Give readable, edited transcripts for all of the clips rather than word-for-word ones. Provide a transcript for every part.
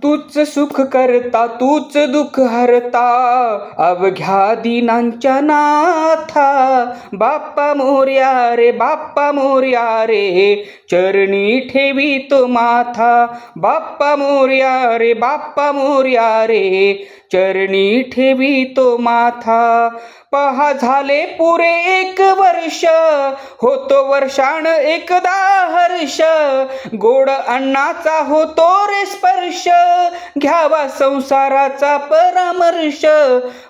तूच सुख करता तूच दुःख हरता अवघ्या दिनांच्या नाथा। बाप्पा मोरया रे बाप्पा मोरया रे चरणी ठेवी तो माथा। बाप्पा मोरया रे बाप्पा मोरया रे चरणी ठेवी तो माथा। पहा झाले पुरे 1 वर्ष होतो वर्षान एकदा हर्ष। गोड अन्नाचा होतो रे स्पर्श घ्यावा संसाराचा परामर्श।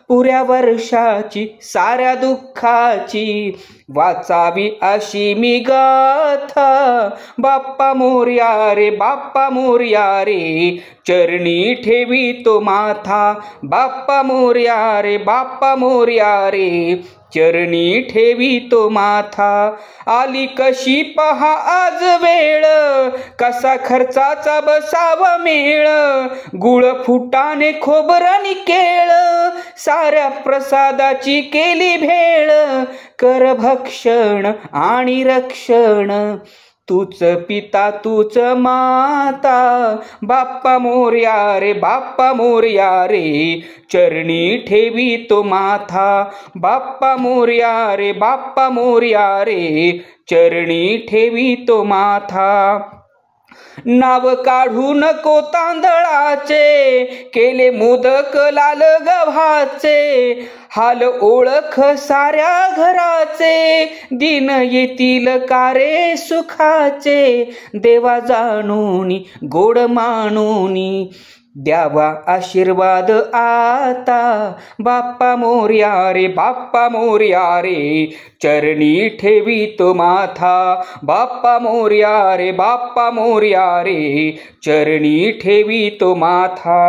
पुऱ्या वर्षाची साऱ्या दुःखाची वाचावी अशी मी गाथा। बाप्पा मोरया रे बाप्पा मोरया रे चरणी ठेवी तो माथा। बाप्पा मोरया रे बाप्पा मोरया रे चरणी ठेवी तो माथा। आली कशी पहा आज वेळ कसा खर्चाचा बसावा मेळ। गुळ फुटाणे खोबरानी केळ साऱ्या प्रसादाची केली भेळ। कर भक्षण आणि रक्षण तूच पिता तूच माता। बाप्पा मोरया रे बाप्पा मोरया रे चरणी ठेवी तो माथा। बाप्पा मोरया रे बाप्पा मोरया रे चरणी ठेवी तो माथा। नाव काढू नको तांदळाचे केले मोदक लाल गव्हाचे। हाल ओळख साऱ्या घराचे दिन येतील कारे सुखाचे। देवा जाणूनी गोड मानूनी द्यावा आशीर्वाद आता। बाप्पा मोरया रे बाप्पा मोरया रे चरणी ठेवी तो माथा। बाप्पा मोरया रे बाप्पा मोरया रे चरणी ठेवी तो माथा।